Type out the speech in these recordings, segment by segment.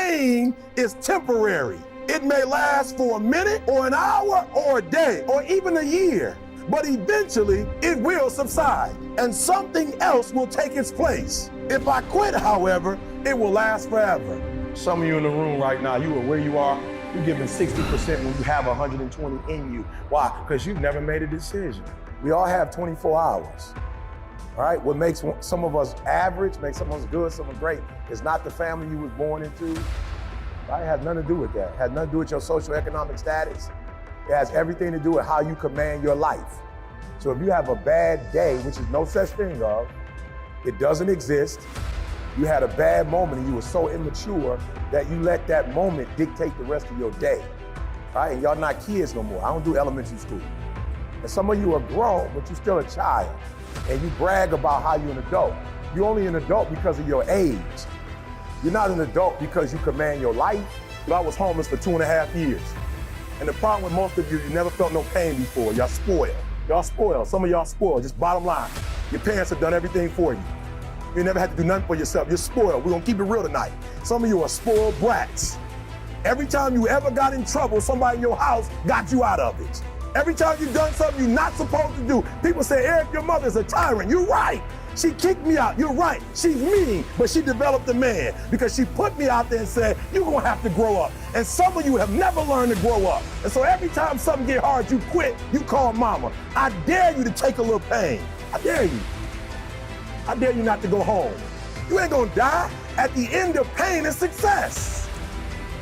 pain is temporary. It may last for a minute or an hour or a day or even a year, but eventually it will subside and something else will take its place. If I quit, however, it will last forever. Some of you in the room right now, you are where you are, you're giving 60% when you have 120 in you. Why? Because you've never made a decision. We all have 24 hours. All right, what makes some of us average, makes some of us good, some of us great, is not the family you was born into. Right? It has nothing to do with that. It has nothing to do with your socioeconomic status. It has everything to do with how you command your life. So if you have a bad day, which is no such thing of, it doesn't exist, you had a bad moment and you were so immature that you let that moment dictate the rest of your day. Right? And y'all not kids no more. I don't do elementary school. And some of you are grown, but you're still a child. And you brag about how you're an adult. You're only an adult because of your age. You're not an adult because you command your life. I was homeless for 2.5 years. And the problem with most of you, you never felt no pain before. Y'all spoiled. Y'all spoiled. Some of y'all spoiled, just bottom line. Your parents have done everything for you. You never had to do nothing for yourself. You're spoiled. We're gonna keep it real tonight. Some of you are spoiled brats. Every time you ever got in trouble, somebody in your house got you out of it. Every time you've done something you're not supposed to do, people say, Eric, your mother's a tyrant. You're right. She kicked me out. You're right. She's mean, but she developed a man because she put me out there and said, you're going to have to grow up. And some of you have never learned to grow up. And so every time something get hard, you quit, you call mama. I dare you to take a little pain. I dare you. I dare you not to go home. You ain't going to die. At the end of pain is success.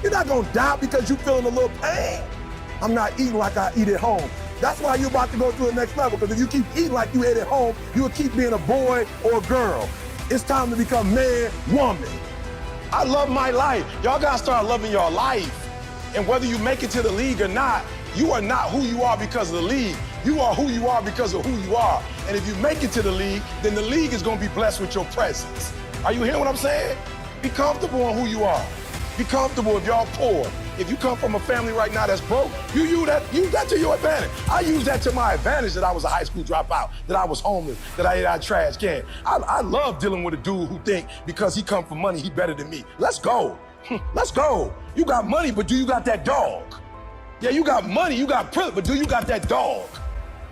You're not going to die because you're feeling a little pain. I'm not eating like I eat at home. That's why you're about to go to the next level, because if you keep eating like you ate at home, you will keep being a boy or a girl. It's time to become man, woman. I love my life. Y'all gotta start loving your life. And whether you make it to the league or not, you are not who you are because of the league. You are who you are because of who you are. And if you make it to the league, then the league is gonna be blessed with your presence. Are you hearing what I'm saying? Be comfortable on who you are. Be comfortable if y'all poor. If you come from a family right now that's broke, you use that to your advantage. I use that to my advantage that I was a high school dropout, that I was homeless, that I ate out of trash can. I love dealing with a dude who think because he come from money, he better than me. Let's go. Let's go. You got money, but do you got that dog? Yeah, you got money, you got privilege, but do you got that dog?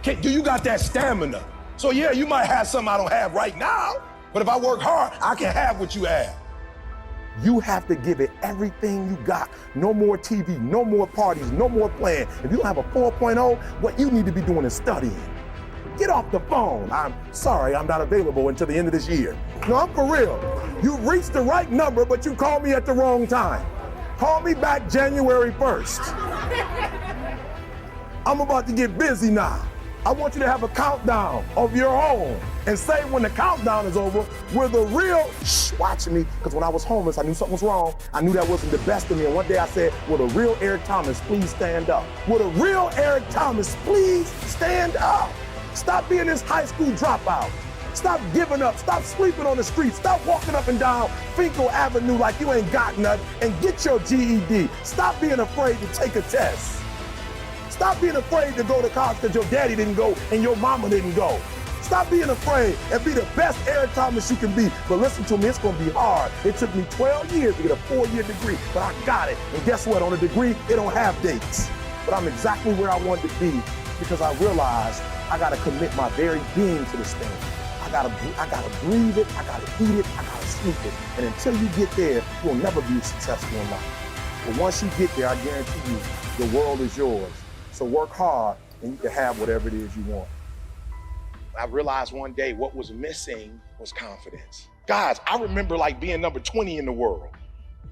Do you got that stamina? So yeah, you might have something I don't have right now, but if I work hard, I can have what you have. You have to give it everything you got. No more TV, no more parties, no more playing. If you don't have a 4.0, what you need to be doing is studying. Get off the phone. I'm sorry, I'm not available until the end of this year. No, I'm for real. You reached the right number, but you called me at the wrong time. Call me back January 1st. I'm about to get busy now. I want you to have a countdown of your own and say when the countdown is over, we're the real, watch me, because when I was homeless, I knew something was wrong. I knew that wasn't the best of me. And one day I said, will the real Eric Thomas please stand up? Will the real Eric Thomas please stand up? Stop being this high school dropout. Stop giving up. Stop sleeping on the street. Stop walking up and down Finkel Avenue like you ain't got nothing and get your GED. Stop being afraid to take a test. Stop being afraid to go to college because your daddy didn't go and your mama didn't go. Stop being afraid and be the best Eric Thomas you can be. But listen to me, it's gonna be hard. It took me 12 years to get a 4-year degree, but I got it. And guess what? On a degree, it don't have dates. But I'm exactly where I wanted to be because I realized I gotta commit my very being to this thing. I gotta breathe it, I gotta eat it, I gotta sleep it. And until you get there, you'll never be successful in life. But once you get there, I guarantee you, the world is yours. So work hard and you can have whatever it is you want. I realized one day what was missing was confidence. Guys, I remember like being number 20 in the world.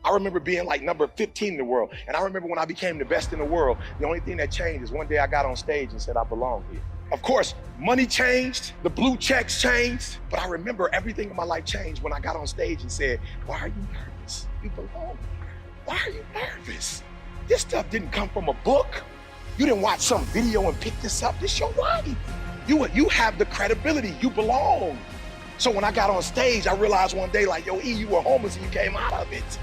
I remember being like number 15 in the world. And I remember when I became the best in the world, the only thing that changed is one day I got on stage and said I belong here. Of course, money changed, the blue checks changed, but I remember everything in my life changed when I got on stage and said, why are you nervous? You belong here. Why are you nervous? This stuff didn't come from a book. You didn't watch some video and pick this up. This your life. You have the credibility. You belong. So when I got on stage, I realized one day, like, yo, E, you were homeless and you came out of it.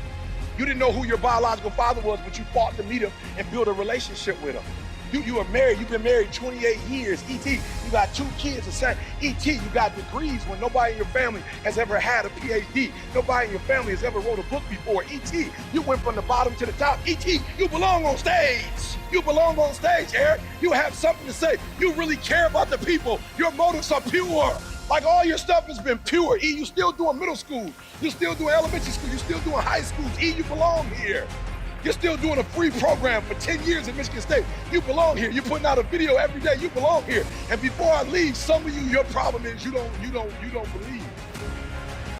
You didn't know who your biological father was, but you fought to meet him and build a relationship with him. You are married. You've been married 28 years. E.T., you got 2 kids. The same. E.T., you got degrees when nobody in your family has ever had a PhD. Nobody in your family has ever wrote a book before. E.T., you went from the bottom to the top. E.T., you belong on stage. You belong on stage, Eric. You have something to say. You really care about the people. Your motives are pure. Like all your stuff has been pure. E, you still doing middle school. You still doing elementary school. You still doing high schools. E, you belong here. You're still doing a free program for 10 years at Michigan State. You belong here. You're putting out a video every day. You belong here. And before I leave, some of you, your problem is you don't believe.